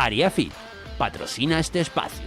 Ariafit patrocina este espacio.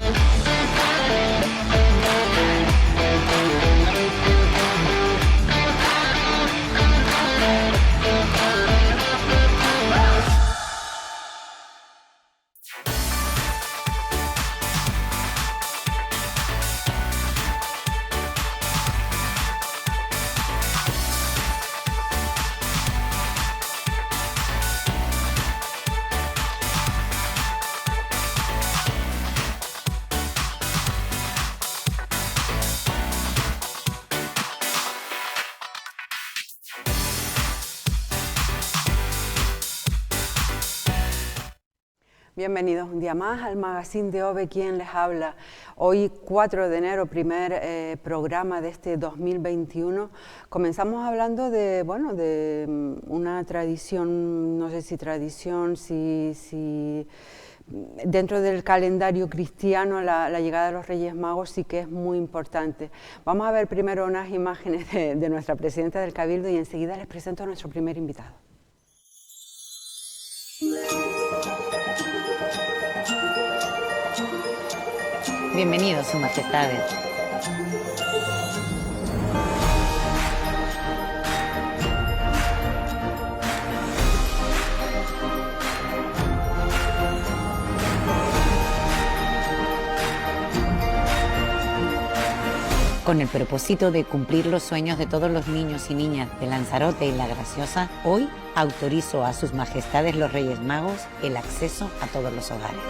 Bienvenidos un día más al magazine de OVE, quien les habla. Hoy 4 de enero, primer programa de este 2021. Comenzamos hablando de, bueno, de una tradición, no sé si tradición, si dentro del calendario cristiano la llegada de los Reyes Magos sí que es muy importante. Vamos a ver primero unas imágenes de nuestra presidenta del Cabildo y enseguida les presento a nuestro primer invitado. Bienvenidos, Sus Majestades. Con el propósito de cumplir los sueños de todos los niños y niñas de Lanzarote y La Graciosa, hoy autorizo a Sus Majestades los Reyes Magos el acceso a todos los hogares.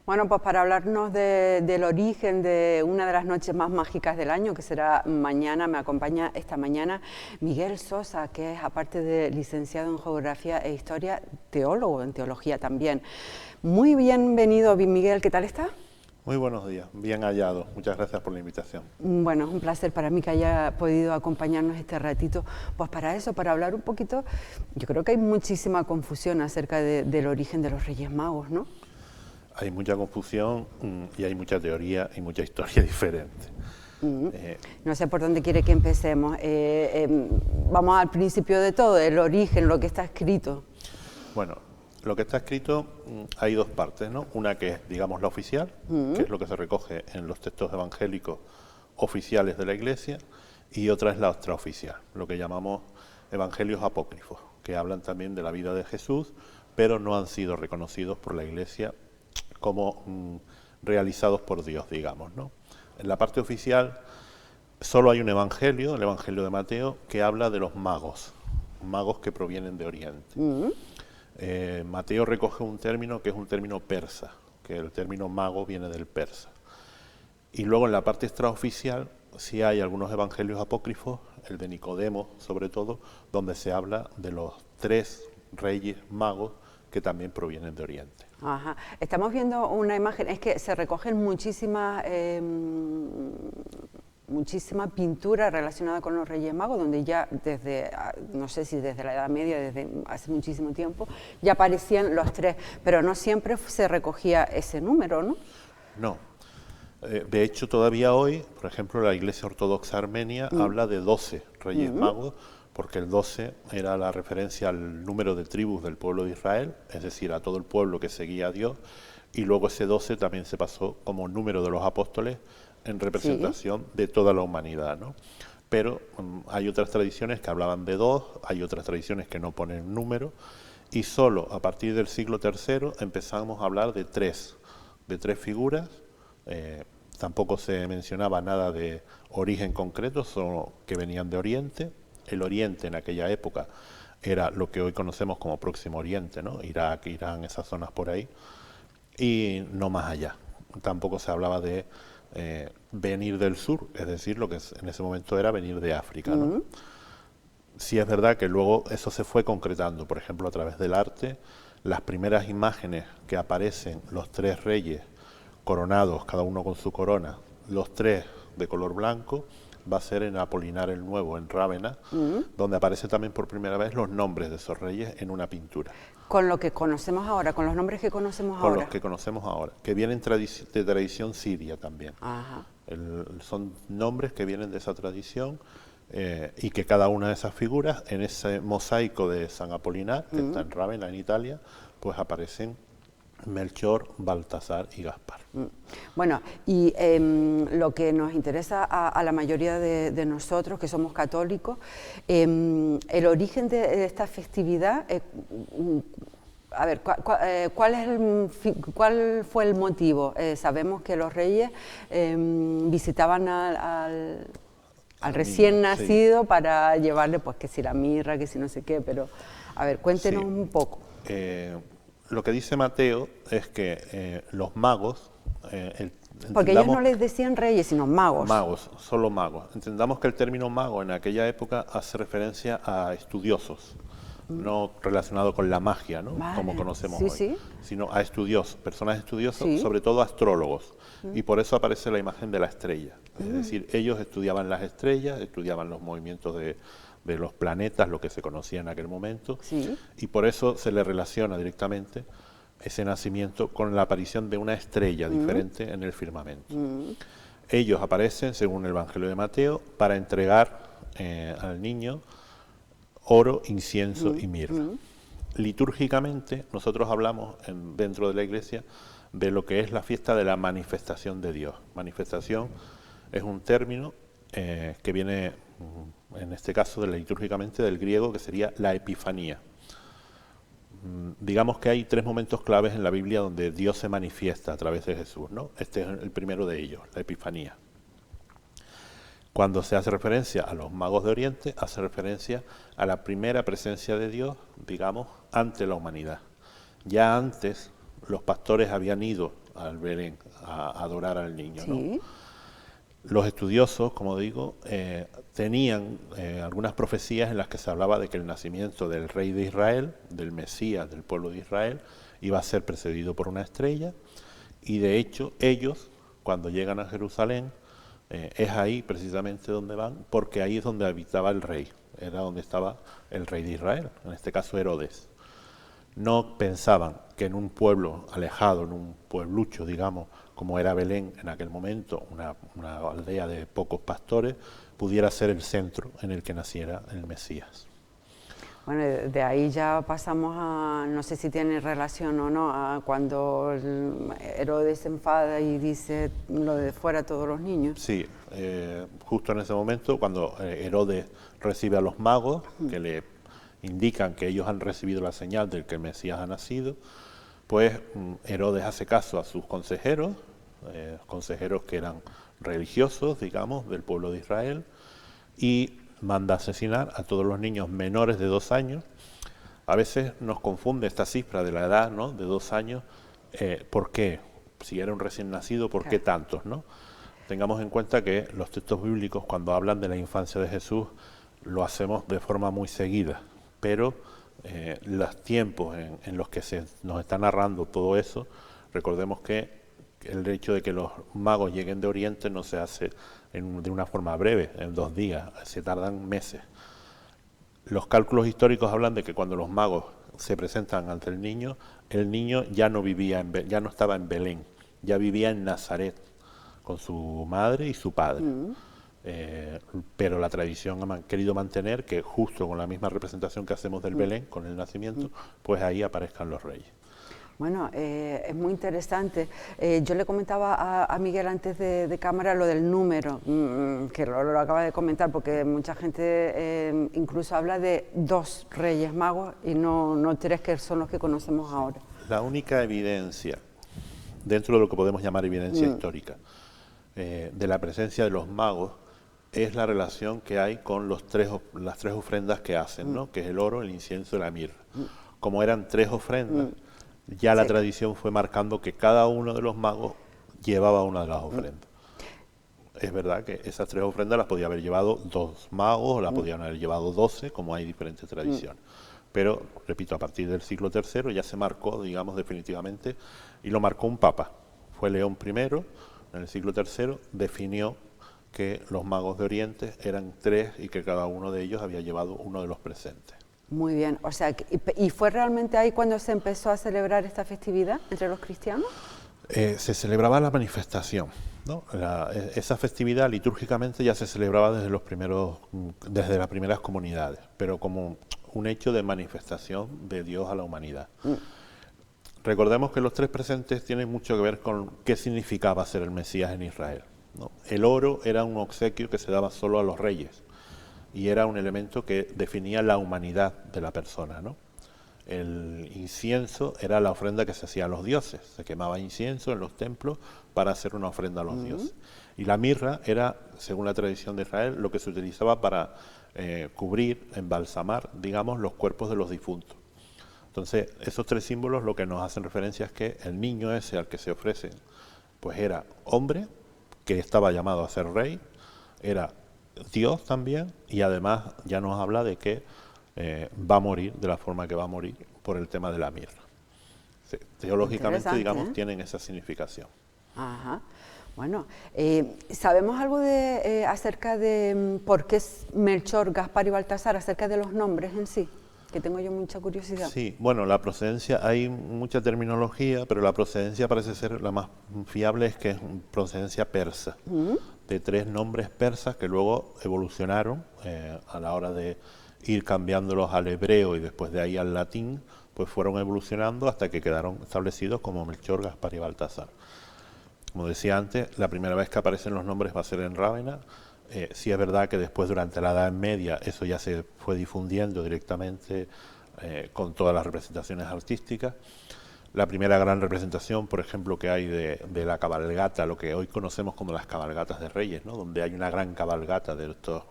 Bueno, pues para hablarnos del origen de una de las noches más mágicas del año, que será mañana, me acompaña esta mañana Miguel Sosa, que es, aparte de licenciado en Geografía e Historia, teólogo en Teología también. Muy bienvenido, Miguel, ¿qué tal está? Muy buenos días, bien hallado. Muchas gracias por la invitación. Bueno, es un placer para mí que haya podido acompañarnos este ratito. Pues para eso, para hablar un poquito, yo creo que hay muchísima confusión acerca del origen de los Reyes Magos, ¿no? Hay mucha confusión y hay mucha teoría y mucha historia diferente. No sé por dónde quiere que empecemos. Vamos al principio de todo, el origen, lo que está escrito. Bueno, lo que está escrito hay dos partes, ¿no? Una que es, digamos, la oficial, que es lo que se recoge en los textos evangélicos oficiales de la Iglesia, y otra es la extraoficial, lo que llamamos evangelios apócrifos, que hablan también de la vida de Jesús, pero no han sido reconocidos por la Iglesia como realizados por Dios, digamos, ¿no? En la parte oficial solo hay un evangelio, el Evangelio de Mateo, que habla de los magos que provienen de Oriente. Mateo recoge un término que es un término persa, que el término mago viene del persa. Y luego en la parte extraoficial sí hay algunos evangelios apócrifos, el de Nicodemo sobre todo, donde se habla de los 3 reyes magos que también provienen de Oriente. Ajá. Estamos viendo una imagen, es que se recogen muchísima pintura relacionada con los Reyes Magos, donde ya desde, no sé si desde la Edad Media, desde hace muchísimo tiempo, ya aparecían los 3, pero no siempre se recogía ese número, ¿no? No. De hecho, todavía hoy, por ejemplo, la Iglesia Ortodoxa Armenia habla de 12 Reyes Magos, porque el 12 era la referencia al número de tribus del pueblo de Israel, es decir, a todo el pueblo que seguía a Dios, y luego ese 12 también se pasó como número de los apóstoles en representación de toda la humanidad, ¿no? Pero hay otras tradiciones que hablaban de 2, hay otras tradiciones que no ponen número, y solo a partir del siglo III empezamos a hablar de 3 figuras. Tampoco se mencionaba nada de origen concreto, solo que venían de Oriente. El Oriente en aquella época era lo que hoy conocemos como Próximo Oriente, ¿no? Irak, Irán, esas zonas por ahí, y no más allá. Tampoco se hablaba de venir del sur, es decir, lo que en ese momento era venir de África, ¿no? Sí es verdad que luego eso se fue concretando, por ejemplo, a través del arte. Las primeras imágenes que aparecen, los 3 reyes coronados, cada uno con su corona, los 3 de color blanco, va a ser en Apolinar el Nuevo, en Rávena, donde aparecen también por primera vez los nombres de esos reyes en una pintura. Con lo que conocemos ahora, con los nombres que conocemos Con ahora. los que conocemos ahora, que vienen de tradición siria también. Ajá. Son nombres que vienen de esa tradición y que cada una de esas figuras, en ese mosaico de San Apolinar, que está en Rávena, en Italia, pues aparecen Melchor, Baltasar y Gaspar. Bueno, y lo que nos interesa a la mayoría de nosotros, que somos católicos, el origen de esta festividad, a ver, ¿cuál fue el motivo? Sabemos que los reyes visitaban al recién nacido, sí, para llevarle, pues, que si la mirra, que si no sé qué, pero, a ver, cuéntenos, sí, un poco. Lo que dice Mateo es que los magos... porque ellos no les decían reyes, sino magos. Magos, solo magos. Entendamos que el término mago en aquella época hace referencia a estudiosos, no relacionado con la magia, ¿no? Vale. Como conocemos hoy, sí, sino a estudiosos, personas estudiosas, sí, sobre todo astrólogos. Y por eso aparece la imagen de la estrella. Es decir, ellos estudiaban las estrellas, estudiaban los movimientos de los planetas, lo que se conocía en aquel momento, sí, y por eso se le relaciona directamente ese nacimiento con la aparición de una estrella diferente en el firmamento. Ellos aparecen, según el Evangelio de Mateo, para entregar al niño oro, incienso y mirra. Litúrgicamente, nosotros hablamos dentro de la Iglesia de lo que es la fiesta de la manifestación de Dios. Manifestación es un término que viene, en este caso, litúrgicamente del griego, que sería la epifanía. Digamos que hay 3 momentos claves en la Biblia donde Dios se manifiesta a través de Jesús, ¿no? Este es el primero de ellos, la epifanía. Cuando se hace referencia a los magos de Oriente, hace referencia a la primera presencia de Dios, digamos, ante la humanidad. Ya antes, los pastores habían ido al Belén a adorar al niño, ¿no? Sí. Los estudiosos, como digo, tenían algunas profecías en las que se hablaba de que el nacimiento del rey de Israel, del Mesías, del pueblo de Israel, iba a ser precedido por una estrella, y de hecho ellos, cuando llegan a Jerusalén, es ahí precisamente donde van, porque ahí es donde habitaba el rey, era donde estaba el rey de Israel, en este caso Herodes. No pensaban que en un pueblo alejado, en un pueblucho, digamos, como era Belén en aquel momento, una aldea de pocos pastores, pudiera ser el centro en el que naciera el Mesías. Bueno, de ahí ya pasamos a, no sé si tiene relación o no, a cuando Herodes se enfada y dice lo de fuera todos los niños. Sí, justo en ese momento, cuando Herodes recibe a los magos, que le indican que ellos han recibido la señal de que el Mesías ha nacido, pues Herodes hace caso a sus consejeros, consejeros que eran religiosos, digamos, del pueblo de Israel, y manda asesinar a todos los niños menores de 2 años. A veces nos confunde esta cifra de la edad, ¿no?, de 2 años. ¿Por qué? Si era un recién nacido, ¿por qué tantos, no? Tengamos en cuenta que los textos bíblicos, cuando hablan de la infancia de Jesús, lo hacemos de forma muy seguida, pero los tiempos en los que nos está narrando todo eso, recordemos que el hecho de que los magos lleguen de Oriente no se hace de una forma breve, en 2 días, se tardan meses. Los cálculos históricos hablan de que cuando los magos se presentan ante el niño ya no vivía ya no estaba en Belén, ya vivía en Nazaret con su madre y su padre. Pero la tradición ha querido mantener que justo con la misma representación que hacemos del Belén, con el nacimiento, pues ahí aparezcan los reyes. Bueno, es muy interesante. Yo le comentaba a Miguel antes de cámara lo del número, que lo acaba de comentar, porque mucha gente incluso habla de 2 reyes magos y no 3, que son los que conocemos ahora. La única evidencia, dentro de lo que podemos llamar evidencia histórica, de la presencia de los magos, es la relación que hay con las 3 ofrendas que hacen, ¿no?, que es el oro, el incienso y la mirra. Como eran 3 ofrendas, ya la tradición fue marcando que cada uno de los magos llevaba una de las ofrendas. Es verdad que esas 3 ofrendas las podía haber llevado 2 magos, o las podían haber llevado 12, como hay diferentes tradiciones. Pero, repito, a partir del siglo III ya se marcó, digamos, definitivamente, y lo marcó un papa. Fue León I, en el siglo III, definió que los magos de Oriente eran 3 y que cada uno de ellos había llevado uno de los presentes. Muy bien, o sea, ¿y fue realmente ahí cuando se empezó a celebrar esta festividad entre los cristianos? Se celebraba la manifestación, ¿no? Esa festividad litúrgicamente ya se celebraba desde las primeras comunidades, pero como un hecho de manifestación de Dios a la humanidad. Recordemos que los 3 presentes tienen mucho que ver con qué significaba ser el Mesías en Israel, ¿no? El oro era un obsequio que se daba solo a los reyes y era un elemento que definía la humanidad de la persona, ¿no? El incienso era la ofrenda que se hacía a los dioses, se quemaba incienso en los templos para hacer una ofrenda a los dioses. Y la mirra era, según la tradición de Israel, lo que se utilizaba para cubrir, embalsamar, digamos, los cuerpos de los difuntos. Entonces, esos 3 símbolos lo que nos hacen referencia es que el niño ese al que se ofrece, pues era hombre, que estaba llamado a ser rey, era Dios también, y además ya nos habla de que va a morir de la forma que va a morir por el tema de la mirra. Sí, teológicamente, digamos, tienen esa significación. Ajá. Bueno, ¿sabemos algo acerca de por qué es Melchor, Gaspar y Baltasar, acerca de los nombres en sí? Que tengo yo mucha curiosidad. Sí, bueno, la procedencia, hay mucha terminología, pero la procedencia parece ser la más fiable, es que es procedencia persa, de 3 nombres persas que luego evolucionaron a la hora de ir cambiándolos al hebreo y después de ahí al latín, pues fueron evolucionando hasta que quedaron establecidos como Melchor, Gaspar y Baltasar. Como decía antes, la primera vez que aparecen los nombres va a ser en Rávena. Sí es verdad que después, durante la Edad Media, eso ya se fue difundiendo directamente con todas las representaciones artísticas. La primera gran representación, por ejemplo, que hay de la cabalgata, lo que hoy conocemos como las cabalgatas de reyes, ¿no? Donde hay una gran cabalgata de estos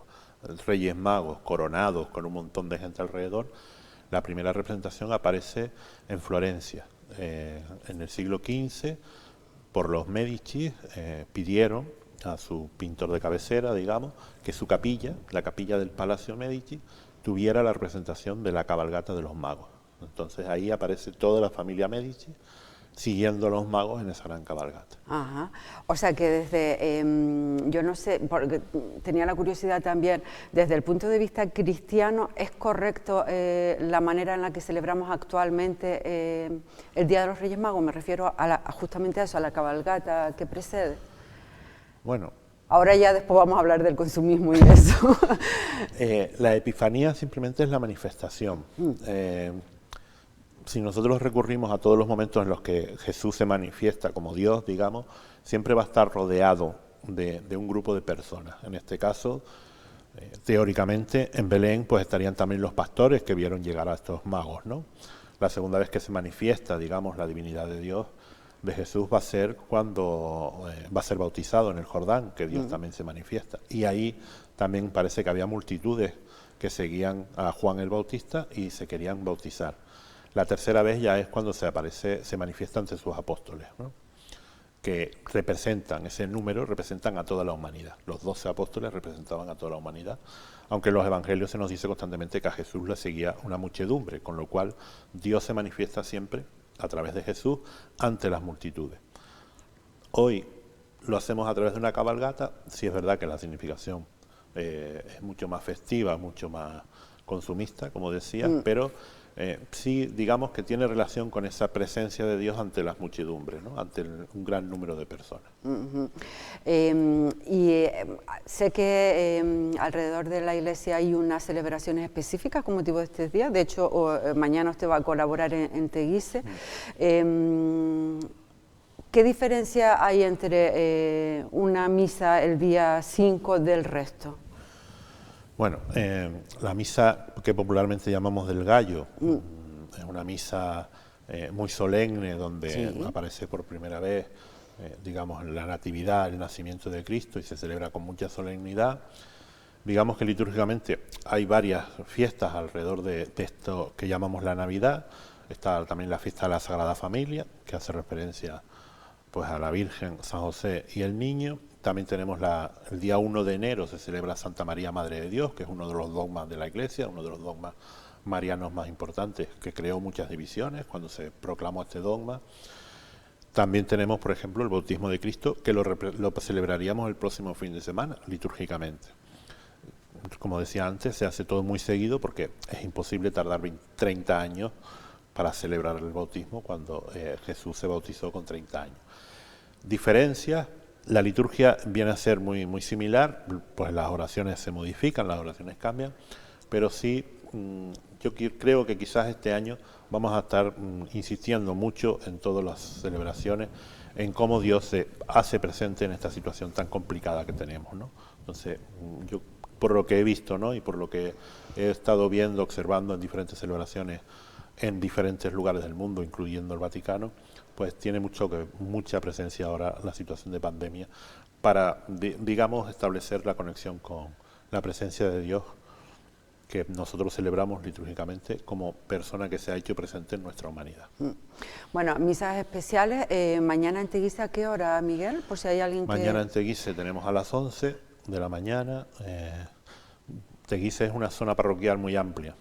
reyes magos coronados con un montón de gente alrededor. La primera representación aparece en Florencia, en el siglo XV, por los Medici. Pidieron a su pintor de cabecera, digamos, que su capilla, la capilla del Palacio Medici, tuviera la representación de la cabalgata de los magos. Entonces ahí aparece toda la familia Medici siguiendo a los magos en esa gran cabalgata. Ajá. O sea que desde, yo no sé, porque tenía la curiosidad también, desde el punto de vista cristiano, ¿es correcto la manera en la que celebramos actualmente el Día de los Reyes Magos? Me refiero justamente a eso, a la cabalgata que precede. Bueno. Ahora ya después vamos a hablar del consumismo y de eso. La Epifanía simplemente es la manifestación. Si nosotros recurrimos a todos los momentos en los que Jesús se manifiesta como Dios, digamos, siempre va a estar rodeado de un grupo de personas. En este caso, teóricamente, en Belén pues estarían también los pastores que vieron llegar a estos magos, ¿no? La segunda vez que se manifiesta, digamos, la divinidad de Dios, de Jesús, va a ser cuando va a ser bautizado en el Jordán, que Dios también se manifiesta. Y ahí también parece que había multitudes que seguían a Juan el Bautista y se querían bautizar. La tercera vez ya es cuando se manifiesta ante sus apóstoles, ¿no? Que representan, ese número representan a toda la humanidad. Los 12 apóstoles representaban a toda la humanidad, aunque en los evangelios se nos dice constantemente que a Jesús le seguía una muchedumbre, con lo cual Dios se manifiesta siempre a través de Jesús ante las multitudes. Hoy lo hacemos a través de una cabalgata. Sí es verdad que la significación es mucho más festiva, mucho más consumista, como decía, pero sí, digamos que tiene relación con esa presencia de Dios ante las muchedumbres, ¿no? Ante un gran número de personas. Sé que alrededor de la iglesia hay unas celebraciones específicas con motivo de este día. De hecho, mañana usted va a colaborar en Teguise. ¿Qué diferencia hay entre una misa el día 5 del resto? Bueno, la misa que popularmente llamamos del Gallo es una misa muy solemne, donde aparece por primera vez, digamos, la natividad, el nacimiento de Cristo, y se celebra con mucha solemnidad. Digamos que litúrgicamente hay varias fiestas alrededor de esto que llamamos la Navidad. Está también la fiesta de la Sagrada Familia, que hace referencia pues a la Virgen, San José y el Niño. También tenemos el día 1 de enero, se celebra Santa María, Madre de Dios, que es uno de los dogmas de la Iglesia, uno de los dogmas marianos más importantes, que creó muchas divisiones cuando se proclamó este dogma. También tenemos, por ejemplo, el bautismo de Cristo, que lo celebraríamos el próximo fin de semana, litúrgicamente. Como decía antes, se hace todo muy seguido porque es imposible tardar 30 años para celebrar el bautismo cuando Jesús se bautizó con 30 años. Diferencias, la liturgia viene a ser muy, muy similar, pues las oraciones se modifican, las oraciones cambian, pero sí, yo creo que quizás este año vamos a estar insistiendo mucho en todas las celebraciones, en cómo Dios se hace presente en esta situación tan complicada que tenemos, ¿no? Entonces, yo por lo que he visto, ¿no? Y por lo que he estado viendo, observando en diferentes celebraciones en diferentes lugares del mundo, incluyendo el Vaticano, pues tiene mucha presencia ahora la situación de pandemia para, digamos, establecer la conexión con la presencia de Dios que nosotros celebramos litúrgicamente como persona que se ha hecho presente en nuestra humanidad. Bueno, misas especiales, mañana en Teguise, ¿a qué hora, Miguel? Por si hay alguien Mañana en Teguise tenemos a las 11 de la mañana. Teguise es una zona parroquial muy amplia,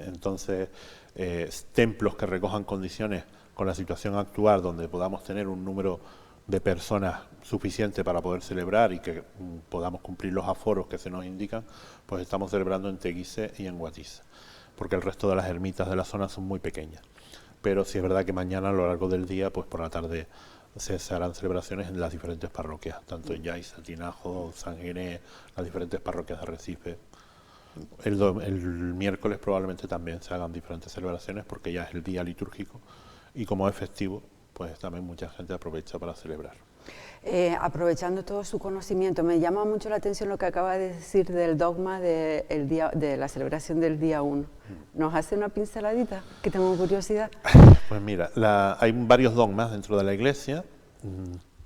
entonces templos que recojan condiciones con la situación actual, donde podamos tener un número de personas suficiente para poder celebrar y que podamos cumplir los aforos que se nos indican, pues estamos celebrando en Teguise y en Guatiza, porque el resto de las ermitas de la zona son muy pequeñas. Pero sí es verdad que mañana a lo largo del día, pues por la tarde se harán celebraciones en las diferentes parroquias, tanto en Yaiza, Tinajo, San Ginés, las diferentes parroquias de Arrecife. El miércoles probablemente también se hagan diferentes celebraciones porque ya es el día litúrgico y como es festivo, pues también mucha gente aprovecha para celebrar. Aprovechando todo su conocimiento, me llama mucho la atención lo que acaba de decir del dogma de la celebración del día 1. ¿Nos hace una pinceladita? Que tengo curiosidad. Pues mira, hay varios dogmas dentro de la Iglesia.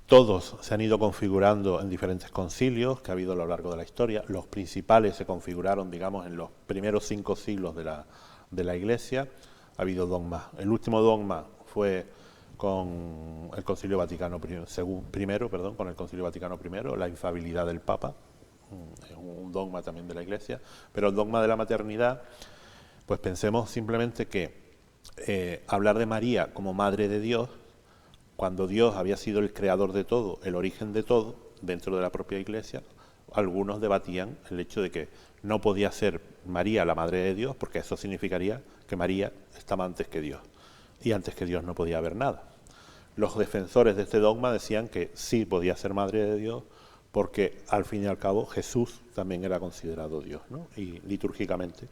Todos se han ido configurando en diferentes concilios que ha habido a lo largo de la historia. Los principales se configuraron, digamos, en los primeros 5 siglos de la Iglesia. Ha habido dogmas. El último dogma fue con el Concilio Vaticano con el Concilio Vaticano I, la infalibilidad del Papa, es un dogma también de la Iglesia, pero el dogma de la maternidad, pues pensemos simplemente que hablar de María como Madre de Dios, cuando Dios había sido el creador de todo, el origen de todo, dentro de la propia Iglesia, algunos debatían el hecho de que no podía ser María la Madre de Dios, porque eso significaría que María estaba antes que Dios, y antes que Dios no podía haber nada. Los defensores de este dogma decían que sí podía ser Madre de Dios, porque al fin y al cabo Jesús también era considerado Dios, ¿no? Y litúrgicamente,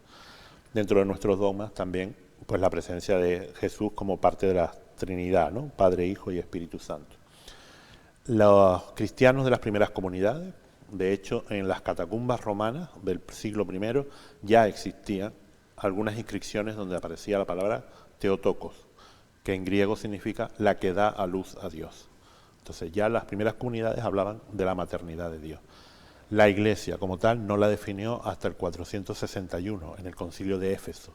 dentro de nuestros dogmas también, pues la presencia de Jesús como parte de la Trinidad, ¿no? Padre, Hijo y Espíritu Santo. Los cristianos de las primeras comunidades, de hecho, en las catacumbas romanas del siglo I ya existían algunas inscripciones donde aparecía la palabra Theotokos, que en griego significa la que da a luz a Dios. Entonces ya las primeras comunidades hablaban de la maternidad de Dios. La Iglesia como tal no la definió hasta el 461 en el concilio de Éfeso.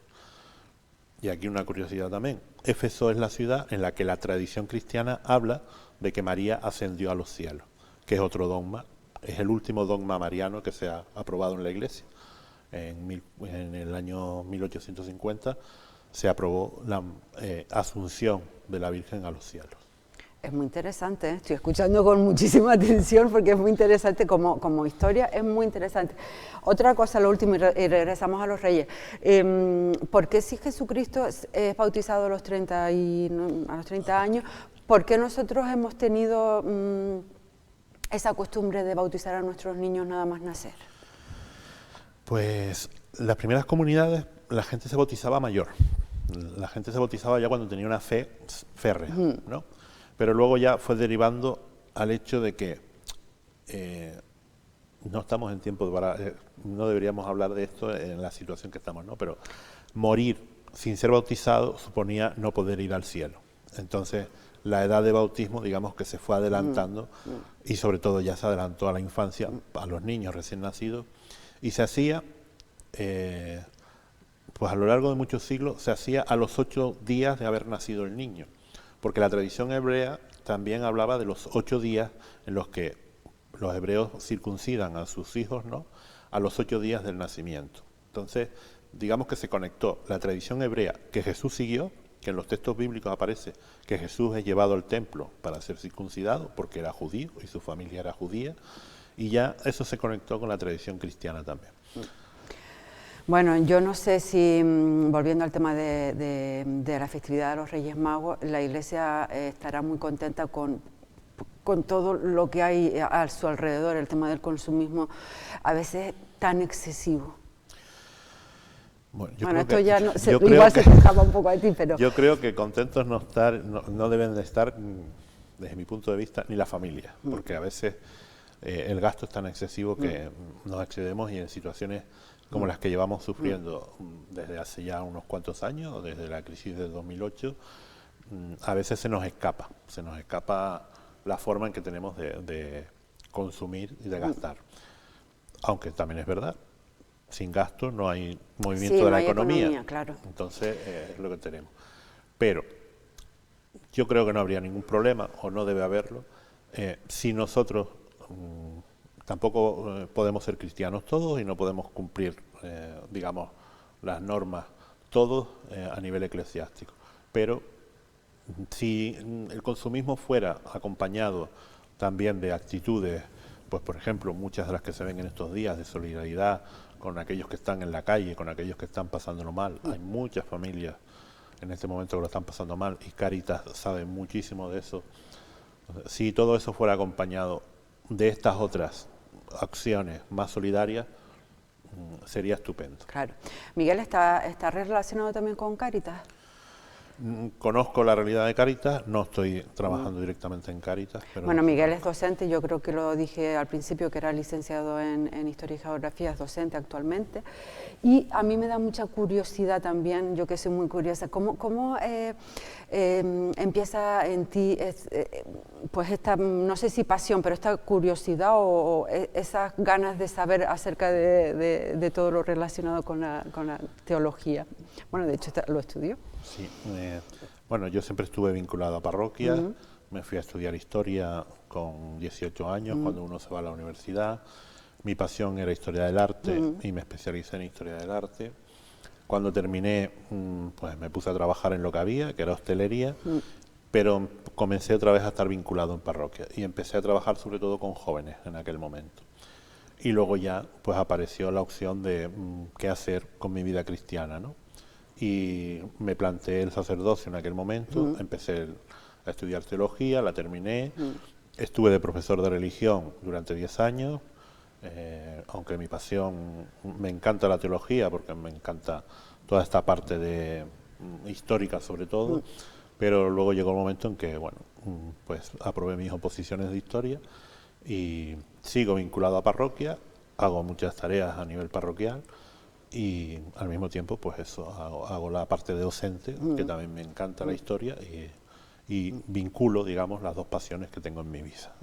Y aquí una curiosidad también. Éfeso es la ciudad en la que la tradición cristiana habla de que María ascendió a los cielos, que es otro dogma, es el último dogma mariano que se ha aprobado en la Iglesia. En el año 1850 se aprobó la asunción de la Virgen a los cielos. Es muy interesante, ¿eh? Estoy escuchando con muchísima atención porque es muy interesante como historia, es muy interesante. Otra cosa, lo último, y regresamos a los reyes. ¿Por qué si Jesucristo es bautizado a los 30 años, por qué nosotros hemos tenido esa costumbre de bautizar a nuestros niños nada más nacer? Pues las primeras comunidades la gente se bautizaba mayor. La gente se bautizaba ya cuando tenía una fe férrea, ¿no? Pero luego ya fue derivando al hecho de que no estamos en tiempo no deberíamos hablar de esto en la situación que estamos, ¿no? Pero morir sin ser bautizado suponía no poder ir al cielo. Entonces la edad de bautismo, digamos que se fue adelantando y sobre todo ya se adelantó a la infancia, a los niños recién nacidos, y se hacía, pues a lo largo de muchos siglos, se hacía a los 8 días de haber nacido el niño. Porque la tradición hebrea también hablaba de los 8 días en los que los hebreos circuncidan a sus hijos, ¿no? A los 8 días del nacimiento. Entonces, digamos que se conectó la tradición hebrea que Jesús siguió que en los textos bíblicos aparece que Jesús es llevado al templo para ser circuncidado, porque era judío y su familia era judía, y ya eso se conectó con la tradición cristiana también. Bueno, yo no sé si, volviendo al tema de la festividad de los Reyes Magos, la Iglesia estará muy contenta con todo lo que hay a su alrededor, el tema del consumismo, a veces tan excesivo. Bueno, esto ya no, igual se escapa un poco a ti, pero... Yo creo que contentos no deben de estar, desde mi punto de vista, ni la familia, porque a veces el gasto es tan excesivo que nos excedemos, y en situaciones como las que llevamos sufriendo desde hace ya unos cuantos años, desde la crisis del 2008, a veces se nos escapa la forma en que tenemos de consumir y de gastar. Aunque también es verdad, sin gasto no hay movimiento de la economía. Claro. Entonces es lo que tenemos. Pero yo creo que no habría ningún problema, o no debe haberlo, si nosotros tampoco podemos ser cristianos todos y no podemos cumplir, digamos, las normas todos a nivel eclesiástico. Pero si el consumismo fuera acompañado también de actitudes, pues por ejemplo, muchas de las que se ven en estos días, de solidaridad con aquellos que están en la calle, con aquellos que están pasándolo mal. Hay muchas familias en este momento que lo están pasando mal, y Cáritas sabe muchísimo de eso. Si todo eso fuera acompañado de estas otras acciones más solidarias, sería estupendo. Claro. Miguel, ¿está relacionado también con Cáritas? Conozco la realidad de Cáritas, no estoy trabajando directamente en Cáritas. Pero bueno, Miguel es docente, yo creo que lo dije al principio, que era licenciado en Historia y Geografía, es docente actualmente, y a mí me da mucha curiosidad también, yo que soy muy curiosa, ¿cómo empieza en ti pues esta, no sé si pasión, pero esta curiosidad o esas ganas de saber acerca de todo lo relacionado con la teología? Bueno, de hecho lo estudió. Sí, bueno, yo siempre estuve vinculado a parroquias, me fui a estudiar historia con 18 años, cuando uno se va a la universidad. Mi pasión era historia del arte y me especialicé en historia del arte. Cuando terminé, pues me puse a trabajar en lo que había, que era hostelería, pero comencé otra vez a estar vinculado en parroquias y empecé a trabajar sobre todo con jóvenes en aquel momento. Y luego ya pues apareció la opción de qué hacer con mi vida cristiana, ¿no? Y me planteé el sacerdocio en aquel momento, empecé a estudiar teología, la terminé, estuve de profesor de religión durante 10 años, aunque mi pasión, me encanta la teología porque me encanta toda esta parte de histórica sobre todo, pero luego llegó el momento en que, bueno, pues aprobé mis oposiciones de historia y sigo vinculado a parroquia, hago muchas tareas a nivel parroquial, y al mismo tiempo pues eso, hago la parte de docente, que también me encanta la historia, y vinculo, digamos, las dos pasiones que tengo en mi vida.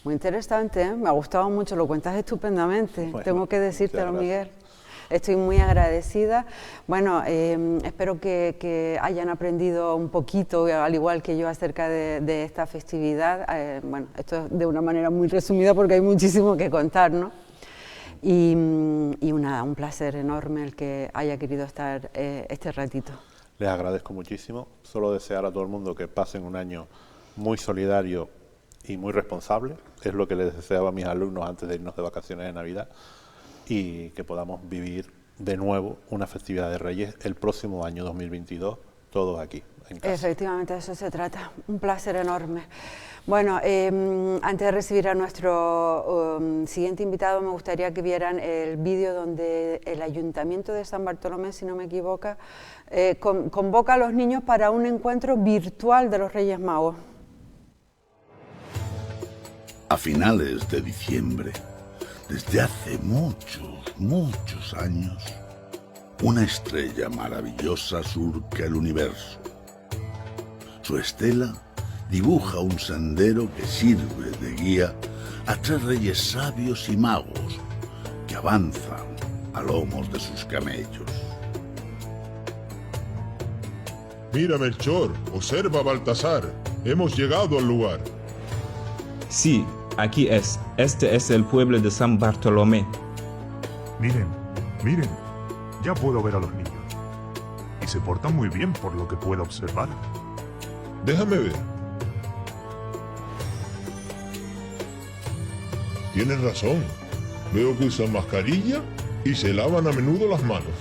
Muy interesante, ¿eh? Me ha gustado mucho, lo cuentas estupendamente, bueno, tengo que decírtelo, Miguel. Estoy muy agradecida. Bueno, espero que hayan aprendido un poquito, al igual que yo, acerca de esta festividad. Bueno, esto de una manera muy resumida porque hay muchísimo que contar, ¿no? Y un placer enorme el que haya querido estar este ratito. Les agradezco muchísimo. Solo desear a todo el mundo que pasen un año muy solidario y muy responsable. Es lo que les deseaba a mis alumnos antes de irnos de vacaciones de Navidad, y que podamos vivir de nuevo una festividad de Reyes el próximo año 2022, todos aquí en casa. Efectivamente, de eso se trata. Un placer enorme. Bueno, antes de recibir a nuestro siguiente invitado, me gustaría que vieran el vídeo donde el Ayuntamiento de San Bartolomé, si no me equivoco, convoca a los niños para un encuentro virtual de los Reyes Magos. A finales de diciembre, desde hace muchos años, una estrella maravillosa surca el universo. Su estela dibuja un sendero que sirve de guía a 3 reyes sabios y magos que avanzan a lomos de sus camellos. Mira, Melchor, observa, Baltasar, hemos llegado al lugar. Sí, aquí es. Este es el pueblo de San Bartolomé. Miren, ya puedo ver a los niños. Y se portan muy bien por lo que puedo observar. Déjame ver. Tienes razón. Veo que usan mascarilla y se lavan a menudo las manos.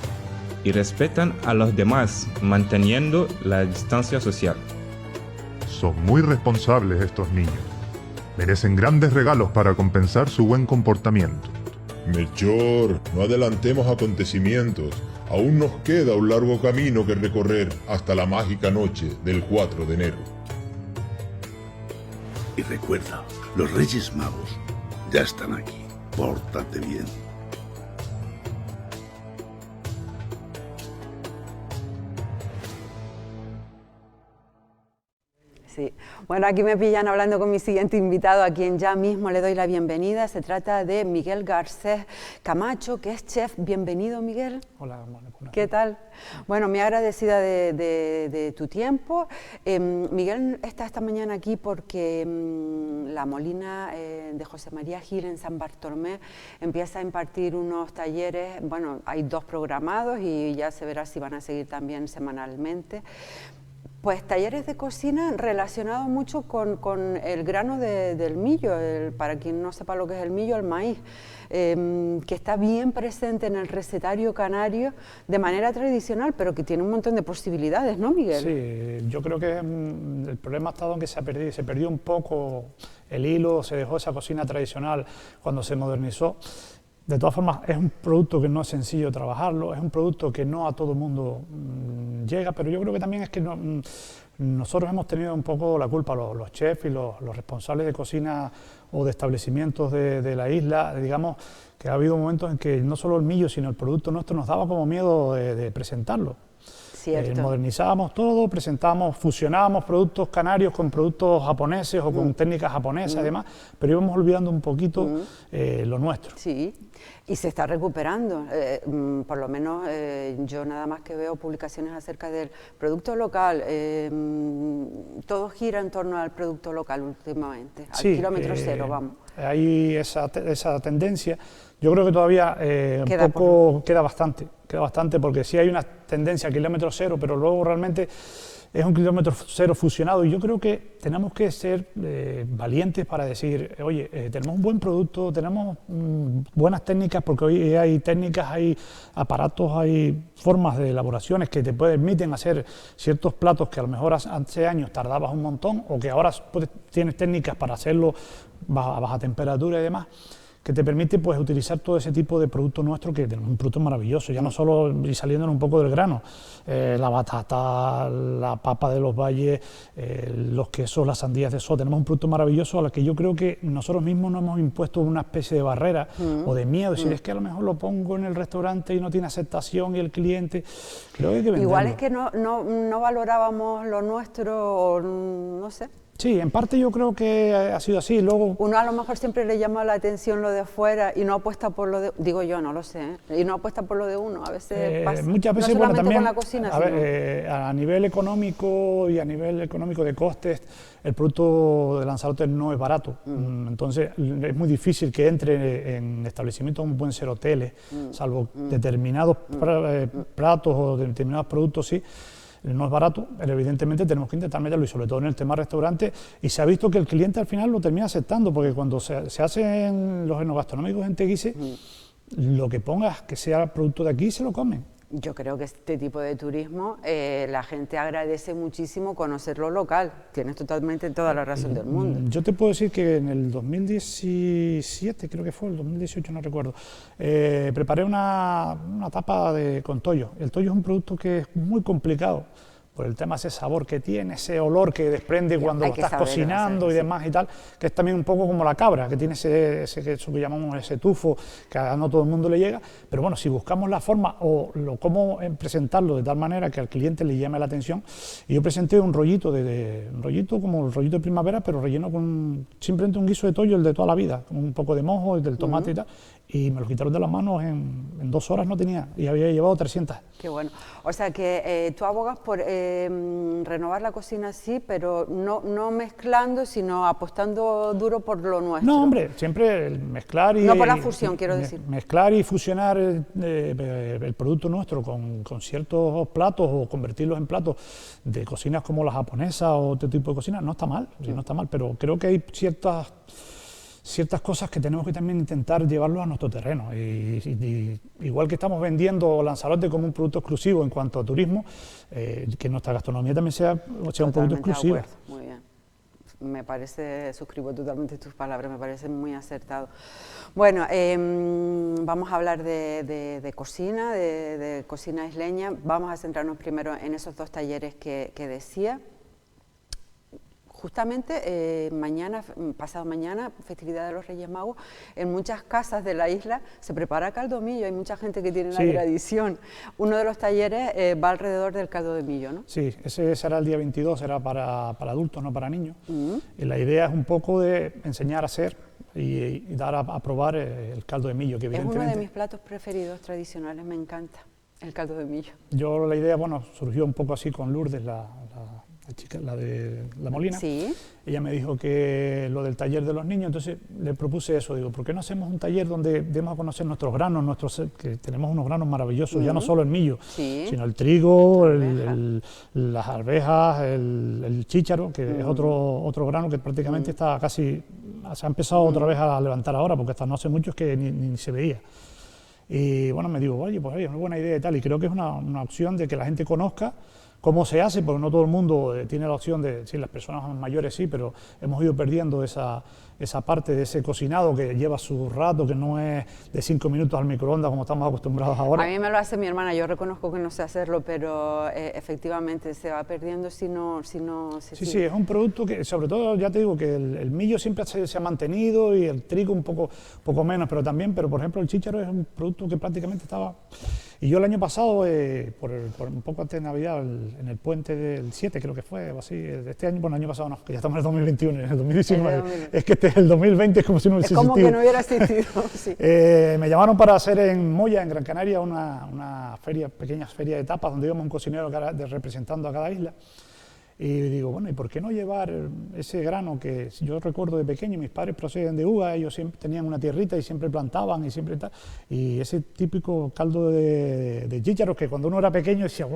Y respetan a los demás, manteniendo la distancia social. Son muy responsables estos niños. Merecen grandes regalos para compensar su buen comportamiento. Melchor, no adelantemos acontecimientos. Aún nos queda un largo camino que recorrer hasta la mágica noche del 4 de enero. Y recuerda, los Reyes Magos ya están aquí. Pórtate bien. Sí. Bueno, aquí me pillan hablando con mi siguiente invitado, a quien ya mismo le doy la bienvenida. Se trata de Miguel Garcés Camacho, que es chef. Bienvenido, Miguel. Hola, ¿Qué tal? Bueno, muy agradecida de tu tiempo. Miguel está esta mañana aquí porque la Molina de José María Gil en San Bartolomé empieza a impartir unos talleres. Bueno, hay 2 programados y ya se verá si van a seguir también semanalmente. Pues talleres de cocina relacionados mucho con el grano del millo, para quien no sepa lo que es el millo, el maíz, que está bien presente en el recetario canario de manera tradicional, pero que tiene un montón de posibilidades, ¿no, Miguel? Sí, yo creo que el problema ha estado en que se perdió un poco el hilo, se dejó esa cocina tradicional cuando se modernizó. De todas formas, es un producto que no es sencillo trabajarlo, es un producto que no a todo el mundo llega, pero yo creo que también es que nosotros hemos tenido un poco la culpa, los chefs y los responsables de cocina o de establecimientos de la isla, digamos, que ha habido momentos en que no solo el millo, sino el producto nuestro nos daba como miedo de presentarlo. Modernizábamos todo, presentábamos, fusionábamos productos canarios con productos japoneses o con técnicas japonesas y demás, pero íbamos olvidando un poquito lo nuestro. Sí, y se está recuperando, por lo menos yo nada más que veo publicaciones acerca del producto local, todo gira en torno al producto local últimamente, al kilómetro cero, vamos. Hay esa tendencia. Yo creo que todavía queda bastante, porque sí hay una tendencia a kilómetro cero, pero luego realmente es un kilómetro cero fusionado, y yo creo que tenemos que ser valientes para decir, oye, tenemos un buen producto, tenemos buenas técnicas, porque hoy hay técnicas, hay aparatos, hay formas de elaboraciones que te permiten hacer ciertos platos que a lo mejor hace años tardabas un montón, o que ahora tienes técnicas para hacerlo a baja temperatura y demás, que te permite pues utilizar todo ese tipo de producto nuestro, que tenemos un producto maravilloso, ya no solo y saliéndonos un poco del grano, la batata, la papa de los valles, los quesos, las sandías de eso, tenemos un producto maravilloso a la que yo creo que nosotros mismos nos hemos impuesto una especie de barrera o de miedo, decir, es que a lo mejor lo pongo en el restaurante y no tiene aceptación y el cliente, creo que hay que venderlo. Igual es que no valorábamos lo nuestro, o no sé. Sí, en parte yo creo que ha sido así. Luego uno a lo mejor siempre le llama la atención lo de afuera y no apuesta por lo de... Digo yo, no lo sé, y no apuesta por lo de uno, a veces pasa. Muchas veces, no bueno, también con la cocina, a nivel económico y a nivel económico de costes, el producto de Lanzarote no es barato. Entonces es muy difícil que entre en establecimientos como pueden ser hoteles, salvo determinados platos o determinados productos, sí. No es barato, pero evidentemente tenemos que intentar meterlo, y sobre todo en el tema restaurante, y se ha visto que el cliente al final lo termina aceptando, porque cuando se hacen los enogastronómicos en Teguise, lo que pongas que sea producto de aquí se lo comen. Yo creo que este tipo de turismo, la gente agradece muchísimo conocer lo local. Tienes totalmente toda la razón del mundo. Yo te puedo decir que en el 2017, creo que fue, el 2018 no recuerdo, preparé una tapa con toyo. El toyo es un producto que es muy complicado por el tema, ese sabor que tiene, ese olor que desprende cuando lo estás cocinando y demás y tal, que es también un poco como la cabra, que tiene eso que llamamos ese tufo, que a no todo el mundo le llega, pero bueno, si buscamos la forma o cómo presentarlo de tal manera que al cliente le llame la atención, y yo presenté un rollito, un rollito como el rollito de primavera, pero relleno con simplemente un guiso de toyo, el de toda la vida, con un poco de mojo y del tomate y tal, y me lo quitaron de las manos en 2 horas no tenía, y había llevado 300. Qué bueno. O sea que tú abogas por renovar la cocina sí, pero no mezclando, sino apostando duro por lo nuestro. No, hombre, siempre el mezclar y... No por la fusión, quiero decir. Mezclar y fusionar el producto nuestro con ciertos platos o convertirlos en platos de cocinas como la japonesa o otro tipo de cocina, no está mal, sí, no está mal, pero creo que hay ciertas cosas que tenemos que también intentar llevarlos a nuestro terreno. Y igual que estamos vendiendo Lanzarote como un producto exclusivo en cuanto a turismo, que nuestra gastronomía también sea un producto exclusivo. Muy bien. Me parece, suscribo totalmente tus palabras, me parece muy acertado. Bueno, vamos a hablar de cocina, de cocina isleña. Vamos a centrarnos primero en esos 2 talleres que decía. Justamente pasado mañana, festividad de los Reyes Magos, en muchas casas de la isla se prepara caldo de millo, hay mucha gente que tiene la tradición. Uno de los talleres va alrededor del caldo de millo, ¿no? Sí, ese será el día 22, será para adultos, no para niños. Y la idea es un poco de enseñar a hacer y dar a probar el caldo de millo, que evidentemente... Es uno de mis platos preferidos tradicionales, me encanta el caldo de millo. Yo la idea, bueno, surgió un poco así con Lourdes, la chica, la de La Molina. Sí. Ella me dijo que lo del taller de los niños, entonces le propuse eso, digo, ¿por qué no hacemos un taller donde demos a conocer nuestros granos, que tenemos unos granos maravillosos, ya no solo el millo, sino el trigo, las arvejas, el chícharo, que es otro grano que prácticamente está casi, se ha empezado otra vez a levantar ahora, porque hasta no hace mucho es que ni se veía. Y bueno, me digo, oye, pues oye, es una buena idea y tal, y creo que es una opción de que la gente conozca cómo se hace, porque no todo el mundo tiene la opción de, sí, las personas mayores sí, pero hemos ido perdiendo esa parte de ese cocinado que lleva su rato, que no es de 5 minutos al microondas como estamos acostumbrados ahora. A mí me lo hace mi hermana, yo reconozco que no sé hacerlo, pero efectivamente se va perdiendo si no se Sí, es un producto que, sobre todo, ya te digo, que el millo siempre se ha mantenido y el trigo un poco menos, pero por ejemplo, el chícharo es un producto que prácticamente estaba... Y yo el año pasado, por un poco antes de Navidad, en el puente del 7 creo que fue, o así, este año, bueno, el año pasado no, que ya estamos en el 2021, en el 2019, es que el 2020 es como si no hubiese existido. Es como que no hubiera existido, sí. Me llamaron para hacer en Moya, en Gran Canaria, una pequeña feria de tapas, donde íbamos un cocinero representando a cada isla. Y digo, bueno, ¿y por qué no llevar ese grano que yo recuerdo de pequeño? Mis padres proceden de Uga, ellos siempre tenían una tierrita y siempre plantaban y siempre tal. Y ese típico caldo de chícharos que cuando uno era pequeño decía,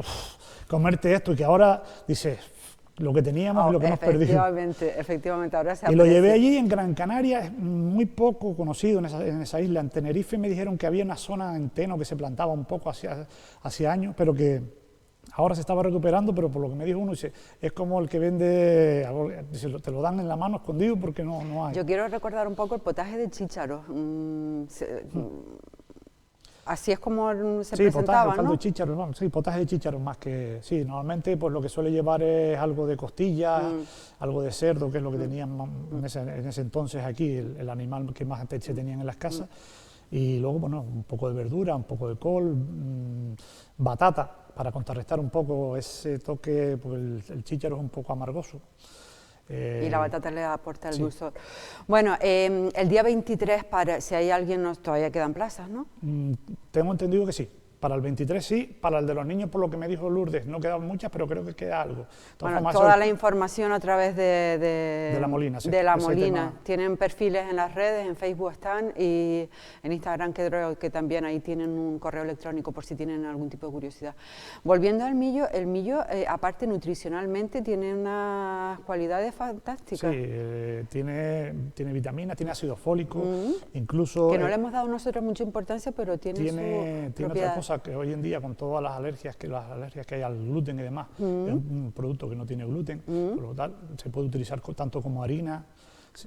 comerte esto, y que ahora dices, lo que teníamos y lo que hemos perdido. Efectivamente, ahora se aprecia. Y lo llevé allí en Gran Canaria, es muy poco conocido en esa isla. En Tenerife me dijeron que había una zona en Teno que se plantaba un poco hace años, pero que ahora se estaba recuperando, pero por lo que me dijo uno, dice, es como el que vende, dice, te lo dan en la mano escondido porque no hay. Yo quiero recordar un poco el potaje de chícharos. Así es como se presentaba, caldo ¿no? de chícharos, bueno, sí, potaje de chícharos más que... Sí, normalmente pues lo que suele llevar es algo de costilla, algo de cerdo, que es lo que tenían en ese entonces aquí, el animal que más antes se tenían en las casas. Y luego, bueno, un poco de verdura, un poco de col, batata, para contrarrestar un poco ese toque, pues el chícharo es un poco amargoso. Y la batata le aporta el dulzor. Bueno, el día 23, si hay alguien, todavía quedan plazas, ¿no? Tengo entendido que sí. Para el 23 sí, para el de los niños, por lo que me dijo Lourdes, no quedan muchas, pero creo que queda algo. Bueno, toda la información a través de La Molina, sí. De La Molina. Tienen perfiles en las redes, en Facebook están, y en Instagram creo que también ahí tienen un correo electrónico por si tienen algún tipo de curiosidad. Volviendo al millo, el millo, aparte nutricionalmente, tiene unas cualidades fantásticas. Sí, tiene vitaminas, tiene ácido fólico, incluso... Que no le hemos dado nosotros mucha importancia, pero tiene otra cosa que hoy en día, con todas las alergias que hay al gluten y demás, es un producto que no tiene gluten, por lo tal se puede utilizar tanto como harina.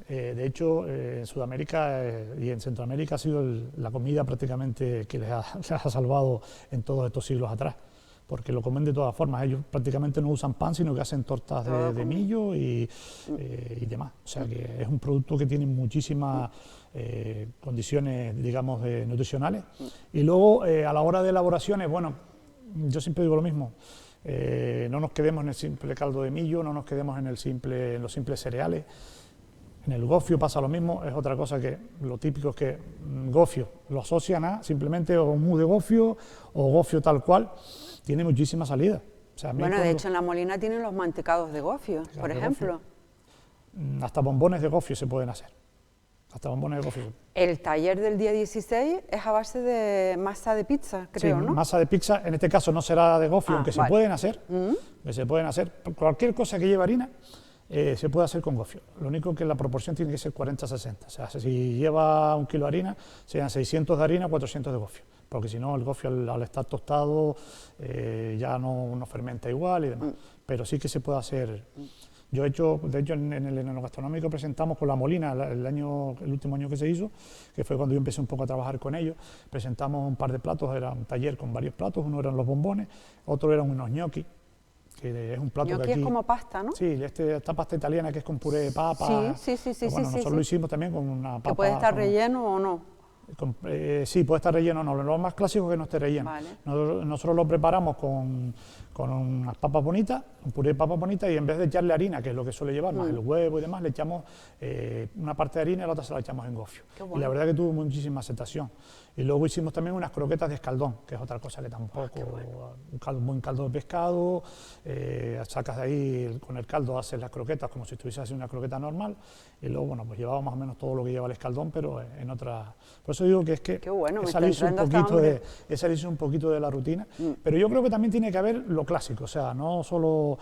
De hecho, en Sudamérica y en Centroamérica ha sido la comida prácticamente que les ha salvado en todos estos siglos atrás, porque lo comen de todas formas. Ellos prácticamente no usan pan, sino que hacen tortas de millo y demás. O sea que es un producto que tiene muchísimas condiciones, digamos, nutricionales. Y luego, a la hora de elaboraciones, bueno, yo siempre digo lo mismo. No nos quedemos en el simple caldo de millo, no nos quedemos en los simples cereales. En el gofio pasa lo mismo, es otra cosa que lo típico es que gofio lo asocian a simplemente o un mousse de gofio o gofio tal cual, tiene muchísima salida. sea, bueno, de hecho en La Molina tienen los mantecados de gofio, por ejemplo. Hasta bombones de gofio se pueden hacer. Hasta bombones de gofio. El taller del día 16 es a base de masa de pizza, creo, sí, ¿no? Masa de pizza, en este caso no será de gofio, aunque vale. se pueden hacer. Se pueden hacer. Cualquier cosa que lleve harina se puede hacer con gofio. Lo único que la proporción tiene que ser 40-60. O sea, si lleva 1 kilo de harina, serían 600 de harina, 400 de gofio. Porque si no, el gofio al estar tostado ya no fermenta igual y demás. Pero sí que se puede hacer. Yo he hecho, de hecho, en el enogastronómico presentamos con La Molina, el último año que se hizo, que fue cuando yo empecé un poco a trabajar con ellos, presentamos un par de platos, era un taller con varios platos, uno eran los bombones, otro eran unos gnocchi, que es un plato gnocchi que aquí... es como pasta, ¿no? Sí, esta pasta italiana que es con puré de papa. Sí. Bueno, nosotros lo hicimos también con una papa... ¿Que puede estar relleno o no? Sí, puede estar relleno o no. Lo más clásico es que no esté relleno. Vale. Nosotros lo preparamos con unas papas bonitas, un puré de papas bonitas, y en vez de echarle harina, que es lo que suele llevar, más el huevo y demás, le echamos una parte de harina y la otra se la echamos en gofio. Bueno. Y la verdad que tuvo muchísima aceptación. Y luego hicimos también unas croquetas de escaldón, que es otra cosa que tampoco... Un buen caldo de pescado, sacas de ahí, con el caldo haces las croquetas como si estuviese haciendo una croqueta normal, y luego, bueno, pues llevaba más o menos todo lo que lleva el escaldón, pero en otra... Por eso digo que es que bueno, es salirse un poquito de la rutina, pero yo creo que también tiene que haber lo clásico, o sea, no solo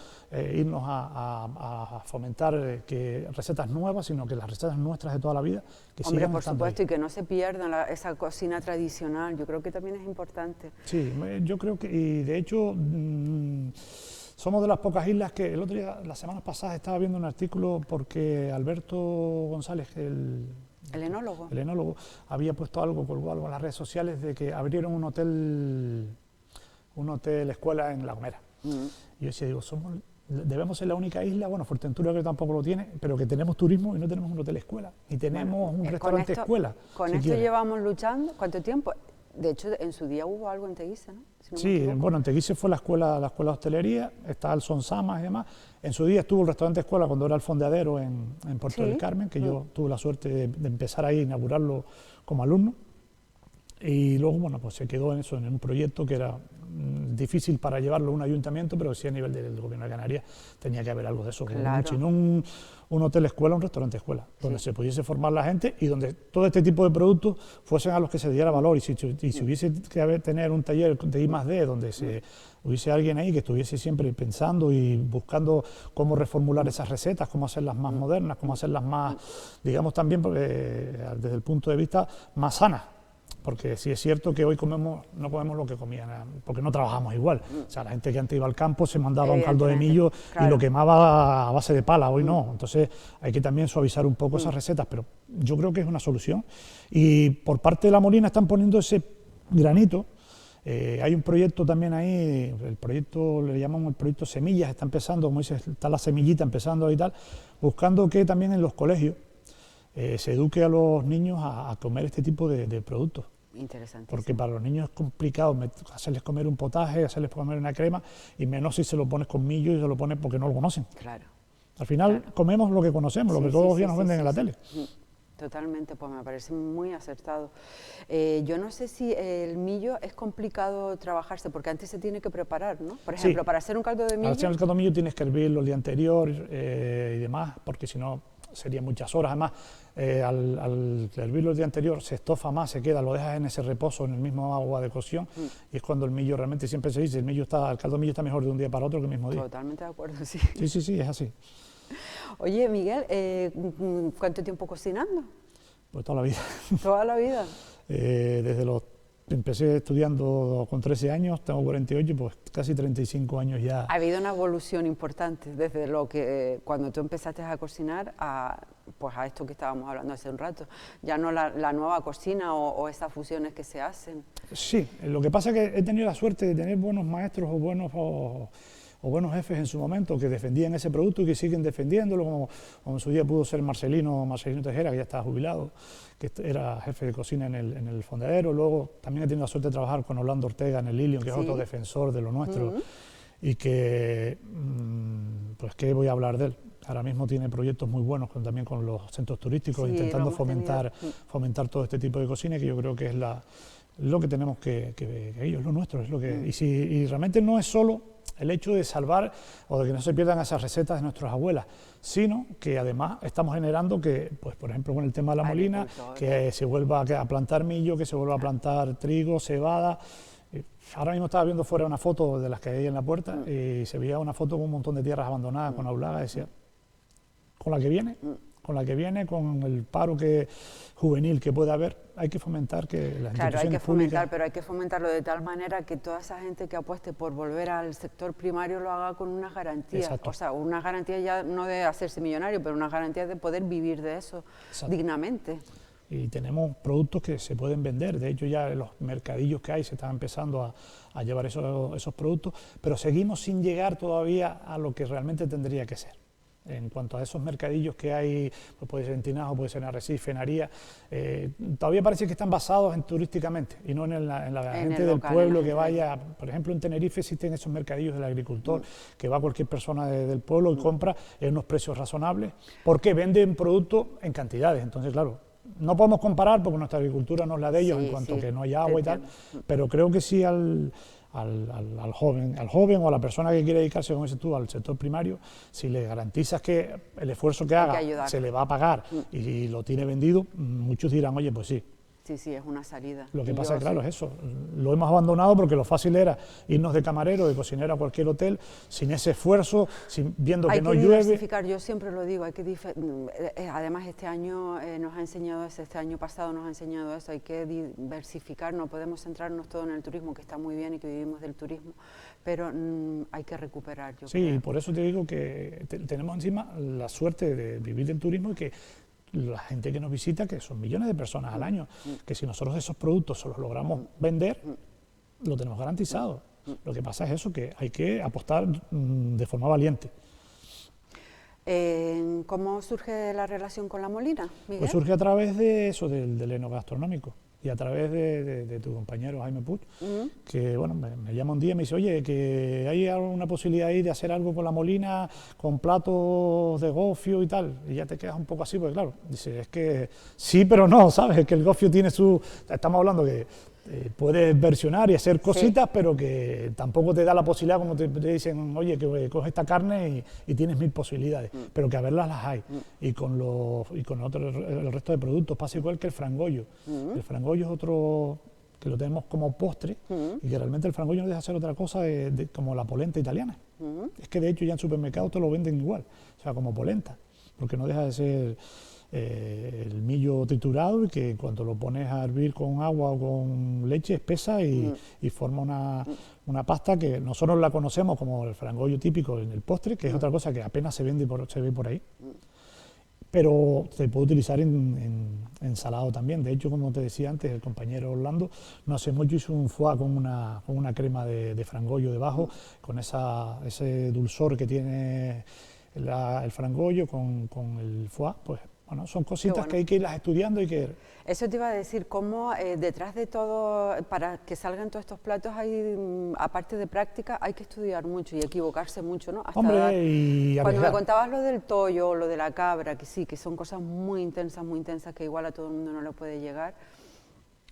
irnos a fomentar recetas nuevas, sino que las recetas nuestras de toda la vida, que hombre, sigan por estando supuesto, ahí. y que no se pierda esa cocina tradicional, yo creo que también es importante. Sí, yo creo que, y de hecho, somos de las pocas islas que el otro día, las semanas pasadas, estaba viendo un artículo porque Alberto González, el enólogo, había puesto colgó algo en las redes sociales de que abrieron un hotel escuela en La Gomera. Y yo decía, debemos ser la única isla, bueno, Fuerteventura que tampoco lo tiene, pero que tenemos turismo y no tenemos un hotel escuela, y tenemos un restaurante escuela. Con esto llevamos luchando, ¿cuánto tiempo? De hecho, en su día hubo algo en Teguise, ¿no? Si no sí, bueno, en Teguise fue la escuela de hostelería, está el Sonsamas y demás. En su día estuvo el restaurante escuela cuando era el fondeadero en Puerto del Carmen, que yo tuve la suerte de empezar ahí a inaugurarlo como alumno. Y luego, bueno, pues se quedó en eso, en un proyecto que era difícil para llevarlo a un ayuntamiento, pero sí a nivel del gobierno de Canarias tenía que haber algo de eso, claro. Sino un hotel escuela, un restaurante escuela, donde se pudiese formar la gente y donde todo este tipo de productos fuesen a los que se diera valor, y si hubiese que tener un taller de I+D donde hubiese alguien ahí que estuviese siempre pensando y buscando cómo reformular esas recetas, cómo hacerlas más modernas, cómo hacerlas más, digamos también desde el punto de vista más sanas. Porque sí es cierto que hoy no comemos lo que comían, porque no trabajamos igual. O sea, la gente que antes iba al campo se mandaba un caldo de millo y lo quemaba a base de pala, hoy no. Entonces hay que también suavizar un poco esas recetas, pero yo creo que es una solución. Y por parte de La Molina están poniendo ese granito. Hay un proyecto también ahí, el proyecto le llamamos el proyecto Semillas, está empezando, como dices, está la semillita empezando y tal, buscando que también en los colegios se eduque a los niños a comer este tipo de productos. Interesante. Porque para los niños es complicado hacerles comer un potaje, hacerles comer una crema, y menos si se lo pones con millo y se lo pones porque no lo conocen. Claro. Al final comemos lo que conocemos, lo que todos los días nos venden en la tele. Totalmente, pues me parece muy acertado. Yo no sé si el millo es complicado trabajarse, porque antes se tiene que preparar, ¿no? Por ejemplo, para hacer un caldo de millo... Para hacer el caldo de millo tienes que hervirlo el día anterior y demás, porque si no serían muchas horas. Además, al hervirlo el día anterior se estofa más, se queda, lo dejas en ese reposo, en el mismo agua de cocción, y es cuando el millo realmente, siempre se dice, el caldo de millo está mejor de un día para otro que el mismo día. Totalmente de acuerdo, sí. Sí, es así. Oye, Miguel, ¿cuánto tiempo cocinando? Pues toda la vida. ¿Toda la vida? Empecé estudiando con 13 años, tengo 48, pues casi 35 años ya. Ha habido una evolución importante desde lo que cuando tú empezaste a cocinar a esto que estábamos hablando hace un rato, ya no la nueva cocina o esas fusiones que se hacen. Sí, lo que pasa es que he tenido la suerte de tener buenos maestros o buenos jefes en su momento que defendían ese producto y que siguen defendiéndolo, como en su día pudo ser Marcelino Tejera, que ya estaba jubilado, que era jefe de cocina en el fondeadero. Luego también he tenido la suerte de trabajar con Orlando Ortega en el Lilium, que es otro defensor de lo nuestro, y que, pues qué voy a hablar de él. Ahora mismo tiene proyectos muy buenos también con los centros turísticos, intentando fomentar todo este tipo de cocina, que yo creo que es lo que tenemos que ellos, lo nuestro, es lo que... Y realmente no es solo el hecho de salvar o de que no se pierdan esas recetas de nuestras abuelas, sino que además estamos generando que, pues por ejemplo con el tema de la molina, que se vuelva a plantar millo, que se vuelva a plantar trigo, cebada. Ahora mismo estaba viendo fuera una foto de las que hay en la puerta y se veía una foto con un montón de tierras abandonadas con aulaga, decía, con la que viene, con el paro juvenil que puede haber, hay que fomentar que las Claro, hay que instituciones fomentar, públicas... pero hay que fomentarlo de tal manera que toda esa gente que apueste por volver al sector primario lo haga con unas garantías. Exacto. O sea, unas garantías ya no de hacerse millonario, pero unas garantías de poder vivir de eso dignamente. Y tenemos productos que se pueden vender, de hecho ya en los mercadillos que hay se están empezando a llevar esos productos, pero seguimos sin llegar todavía a lo que realmente tendría que ser. En cuanto a esos mercadillos que hay, pues puede ser en Tinajo, puede ser en Arrecife, en Aría, todavía parece que están basados turísticamente y no en la gente del pueblo que vaya. Por ejemplo, en Tenerife existen esos mercadillos del agricultor, que va cualquier persona del pueblo y compra en unos precios razonables, porque venden productos en cantidades. Entonces, claro, no podemos comparar porque nuestra agricultura no es la de ellos en cuanto a que no hay agua y tal, pero creo que sí al joven o a la persona que quiere dedicarse, como dices tú, al sector primario, si le garantizas que el esfuerzo que haga se le va a pagar y lo tiene vendido, muchos dirán, oye, pues sí. Sí, es una salida. Lo que pasa, claro, es eso. Lo hemos abandonado porque lo fácil era irnos de camarero, de cocinero a cualquier hotel, sin ese esfuerzo, viendo que no llueve. Hay que diversificar, yo siempre lo digo, además este año nos ha enseñado eso, este año pasado nos ha enseñado eso, hay que diversificar, no podemos centrarnos todo en el turismo, que está muy bien y que vivimos del turismo, pero hay que recuperar, yo creo. Sí, por eso te digo que tenemos encima la suerte de vivir del turismo y que la gente que nos visita, que son millones de personas al año, que si nosotros esos productos los logramos vender, lo tenemos garantizado. Lo que pasa es eso, que hay que apostar de forma valiente. ¿Cómo surge la relación con la molina, Miguel? Pues surge a través de eso, del enogastronómico. Y a través de tu compañero Jaime Puig, que bueno, me llama un día y me dice, oye, que hay alguna posibilidad ahí de hacer algo con la molina, con platos de gofio y tal, y ya te quedas un poco así, porque claro, dice, es que sí, pero no, ¿sabes? Es que el gofio tiene estamos hablando que puedes versionar y hacer cositas, pero que tampoco te da la posibilidad, como te dicen, oye, que coges esta carne y tienes 1000 posibilidades, pero que a verlas las hay. Y con el resto de productos pasa igual que el frangollo. El frangollo es otro que lo tenemos como postre y que realmente el frangollo no deja de ser otra cosa como la polenta italiana. Es que de hecho ya en supermercados te lo venden igual, o sea, como polenta, porque no deja de ser el millo triturado y que cuando lo pones a hervir con agua o con leche espesa y forma una pasta que nosotros la conocemos como el frangollo típico en el postre, que es otra cosa que apenas se ve por ahí, pero se puede utilizar en salado también. De hecho, como te decía antes, el compañero Orlando no hace mucho hizo un foie con una crema de frangollo debajo, con ese dulzor que tiene el frangollo con el foie, pues bueno, son cositas que hay que irlas estudiando y que... Eso te iba a decir, cómo detrás de todo, para que salgan todos estos platos, aparte de práctica, hay que estudiar mucho y equivocarse mucho, ¿no? Hasta cuando me contabas lo del tollo, lo de la cabra, que sí, que son cosas muy intensas, que igual a todo el mundo no le puede llegar,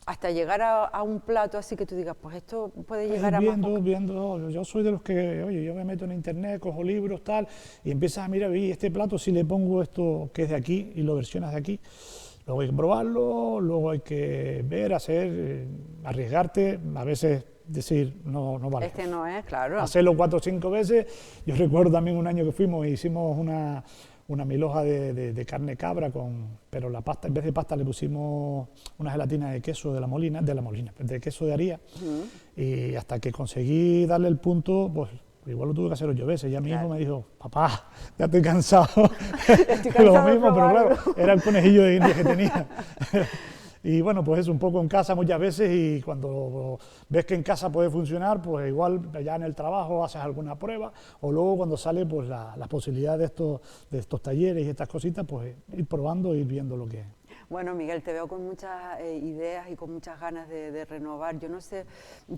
hasta llegar a un plato así que tú digas, pues esto puede llegar a más... Viendo, yo soy de los que, oye, yo me meto en internet, cojo libros, tal, y empiezas a mirar, y este plato si le pongo esto que es de aquí y lo versionas de aquí, luego hay que probarlo, luego hay que ver, hacer, arriesgarte, a veces decir, no vale. Este no es, claro. Hacerlo 4 o 5 veces. Yo recuerdo también un año que fuimos e hicimos una milhoja de carne cabra, pero la pasta, en vez de pasta le pusimos una gelatina de queso de queso de Aría, y hasta que conseguí darle el punto, pues igual lo tuve que hacer 8 veces. Ya mi hijo me dijo, papá, ya estoy cansado. Lo mismo, pero claro, era el conejillo de India que tenía. Y bueno, pues es un poco en casa muchas veces, y cuando ves que en casa puede funcionar, pues igual ya en el trabajo haces alguna prueba, o luego cuando sale pues la posibilidad de estos talleres y estas cositas, pues ir probando e ir viendo lo que es. Bueno, Miguel, te veo con muchas ideas y con muchas ganas de renovar. Yo no sé,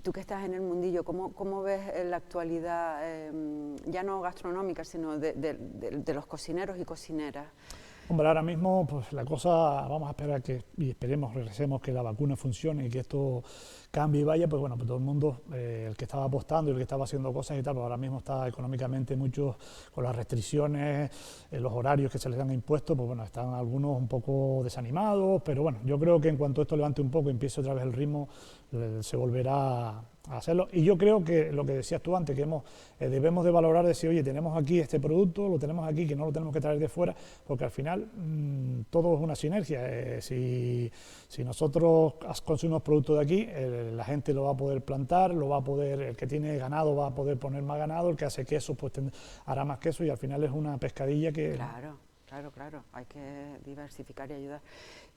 tú que estás en el mundillo, ¿cómo ves la actualidad, ya no gastronómica, sino de los cocineros y cocineras? Hombre, ahora mismo pues la cosa, vamos a esperar y regresemos que la vacuna funcione y que esto cambie y vaya, pues bueno, pues todo el mundo, el que estaba apostando y el que estaba haciendo cosas y tal, pues ahora mismo está económicamente muchos con las restricciones, los horarios que se les han impuesto, pues bueno, están algunos un poco desanimados, pero bueno, yo creo que en cuanto esto levante un poco y empiece otra vez el ritmo, se volverá a hacerlo. Y yo creo que lo que decías tú antes, que debemos de valorar, decir, oye, tenemos aquí este producto, lo tenemos aquí, que no lo tenemos que traer de fuera, porque al final todo es una sinergia. Si nosotros consumimos productos de aquí, la gente lo va a poder plantar, el que tiene ganado va a poder poner más ganado, el que hace queso pues hará más queso, y al final es una pescadilla que... Claro, hay que diversificar y ayudar.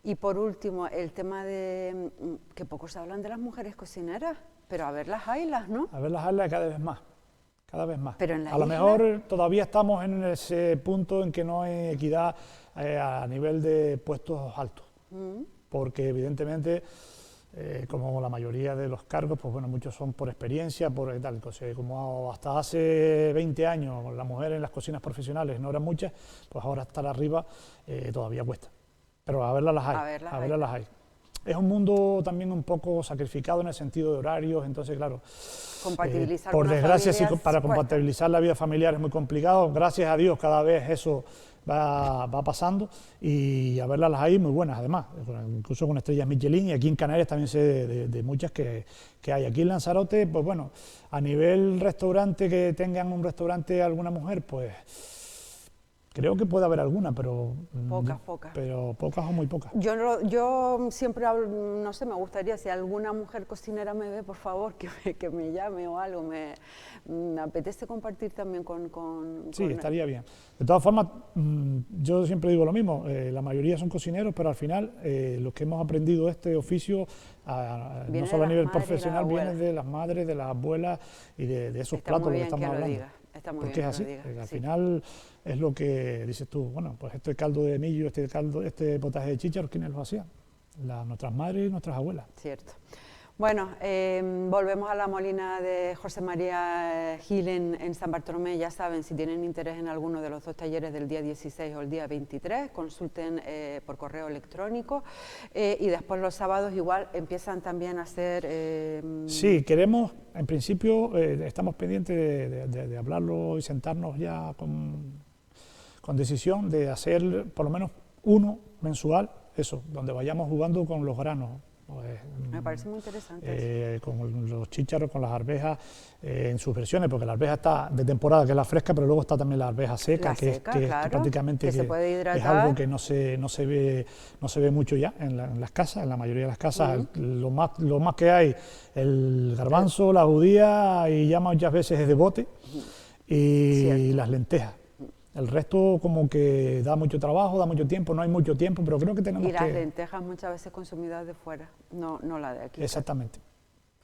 Y por último, el tema de que pocos hablan de las mujeres cocineras, pero a ver las haylas, ¿no? A ver las haylas cada vez más. Pero en la a lo mejor todavía estamos en ese punto en que no hay equidad a nivel de puestos altos, porque evidentemente, como la mayoría de los cargos, pues bueno, muchos son por experiencia, por tal. Entonces, como hasta hace 20 años las mujeres en las cocinas profesionales no eran muchas, pues ahora estar arriba todavía cuesta. Pero a verlas las hay. Es un mundo también un poco sacrificado en el sentido de horarios, entonces claro, compatibilizar por desgracia para compatibilizar la vida familiar es muy complicado. Gracias a Dios cada vez eso va pasando, y a verlas las hay muy buenas además, incluso con estrellas Michelin, y aquí en Canarias también sé de muchas que hay. Aquí en Lanzarote, pues bueno, a nivel restaurante, que tengan un restaurante alguna mujer, pues... Creo que puede haber alguna, pero... Pocas. Pero pocas o muy pocas. Yo siempre hablo, no sé, me gustaría, si alguna mujer cocinera me ve, por favor, que me llame o algo. Me apetece compartir también Sí, estaría bien. De todas formas, yo siempre digo lo mismo, la mayoría son cocineros, pero al final los que hemos aprendido este oficio, no solo a nivel profesional, viene de las madres, de las abuelas y de esos platos de los que estamos hablando. Está muy porque bien es así, que lo digas, al final es lo que dices tú, bueno, pues este caldo de millo, este potaje de chícharos, ¿quiénes lo hacían? Nuestras madres y nuestras abuelas. Cierto. Bueno, volvemos a la Molina de José María Gil en San Bartolomé. Ya saben, si tienen interés en alguno de los dos talleres del día 16 o el día 23, consulten por correo electrónico, y después los sábados igual empiezan también a hacer... Sí, queremos, en principio, estamos pendientes de hablarlo y sentarnos ya con decisión de hacer por lo menos uno mensual, eso, donde vayamos jugando con los granos. Me parece muy interesante. Con los chícharos, con las arvejas, en sus versiones, porque la arveja está de temporada, que es la fresca, pero luego está también la arveja seca, que prácticamente se puede hidratar. Es algo que no se ve mucho ya en las casas, en la mayoría de las casas. Lo más que hay, el garbanzo, la judía, y ya muchas veces es de bote, y las lentejas. El resto como que da mucho trabajo, da mucho tiempo, no hay mucho tiempo, pero creo que tenemos que... Y las lentejas muchas veces consumidas de fuera, no la de aquí. Exactamente.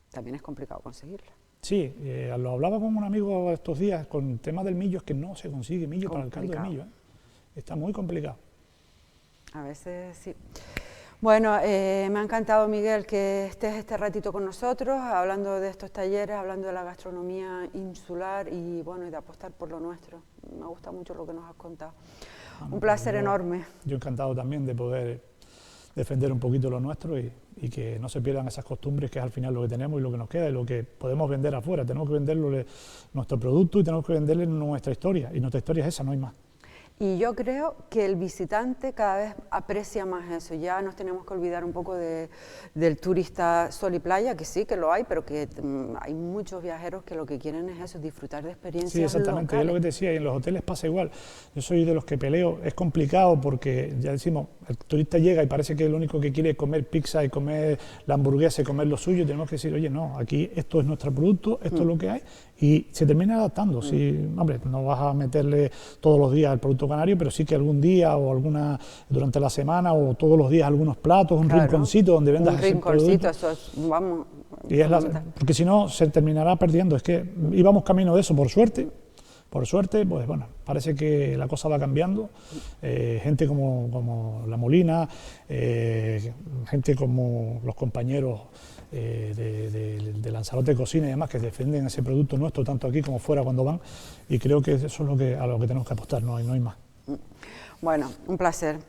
También es complicado conseguirla. Sí, lo hablaba con un amigo estos días, con el tema del millo, es que no se consigue millo para el caldo de millo. Está muy complicado. A veces sí. Bueno, me ha encantado, Miguel, que estés este ratito con nosotros, hablando de estos talleres, hablando de la gastronomía insular y bueno, y de apostar por lo nuestro. Me gusta mucho lo que nos has contado. Un placer enorme. Yo encantado también de poder defender un poquito lo nuestro y que no se pierdan esas costumbres, que es al final lo que tenemos y lo que nos queda y lo que podemos vender afuera. Tenemos que venderle nuestro producto y tenemos que venderle nuestra historia, y nuestra historia es esa, no hay más. Y yo creo que el visitante cada vez aprecia más eso. Ya nos tenemos que olvidar un poco del turista sol y playa, que sí, que lo hay, pero que hay muchos viajeros que lo que quieren es eso, disfrutar de experiencias locales. Sí, exactamente, es lo que te decía, y en los hoteles pasa igual. Yo soy de los que peleo, es complicado porque, ya decimos, el turista llega y parece que lo único que quiere es comer pizza y comer la hamburguesa y comer lo suyo. Tenemos que decir, oye, no, aquí esto es nuestro producto, esto es lo que hay, y se termina adaptando. Sí, hombre, no vas a meterle todos los días el producto canario, pero sí que algún día o durante la semana o todos los días algunos platos, un rinconcito donde vendas ese producto. Un rinconcito, eso es, vamos... porque si no se terminará perdiendo. Es que íbamos camino de eso, por suerte, pues bueno, parece que la cosa va cambiando. Gente como La Molina, gente como los compañeros de Lanzarote Cocina y demás, que defienden ese producto nuestro tanto aquí como fuera cuando van, y creo que eso es a lo que tenemos que apostar, no hay más. Bueno, un placer.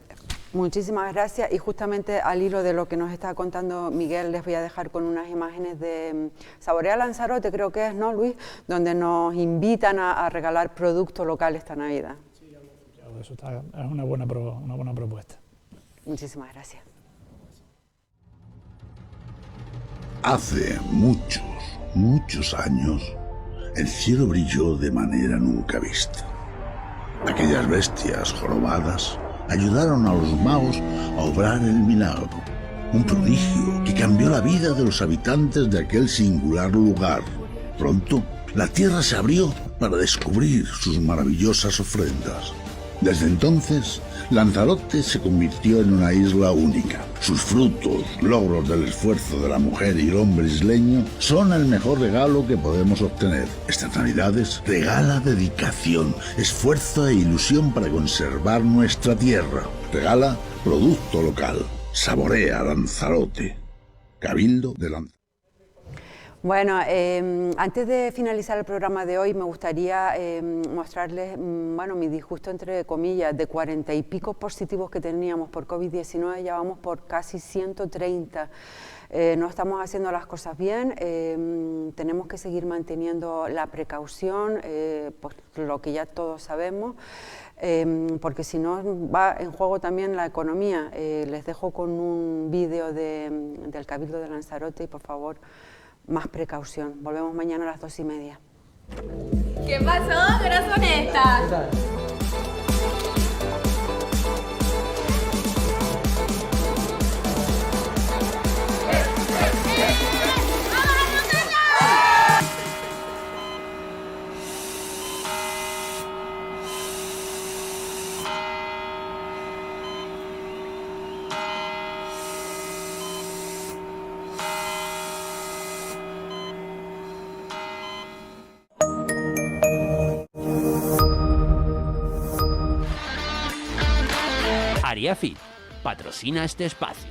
Muchísimas gracias, y justamente al hilo de lo que nos está contando Miguel, les voy a dejar con unas imágenes de Saborea Lanzarote, creo que es, ¿no, Luis?, donde nos invitan a regalar producto local esta Navidad. Sí, eso es una buena propuesta. Muchísimas gracias. Hace muchos, muchos años, el cielo brilló de manera nunca vista. Aquellas bestias jorobadas ayudaron a los magos a obrar el milagro, un prodigio que cambió la vida de los habitantes de aquel singular lugar. Pronto, la tierra se abrió para descubrir sus maravillosas ofrendas. Desde entonces, Lanzarote se convirtió en una isla única. Sus frutos, logros del esfuerzo de la mujer y el hombre isleño, son el mejor regalo que podemos obtener. Estas Navidades regala dedicación, esfuerzo e ilusión para conservar nuestra tierra. Regala producto local. Saborea Lanzarote. Cabildo de Lanzarote. Bueno, antes de finalizar el programa de hoy, me gustaría mostrarles mi disgusto, entre comillas, de 40 y pico positivos que teníamos por COVID-19, ya vamos por casi 130. No estamos haciendo las cosas bien, tenemos que seguir manteniendo la precaución, pues lo que ya todos sabemos, porque si no va en juego también la economía. Les dejo con un vídeo del Cabildo de Lanzarote y, por favor, más precaución. Volvemos mañana a las 2:30. ¿Qué pasó, corazoneta? Ariafit patrocina este espacio.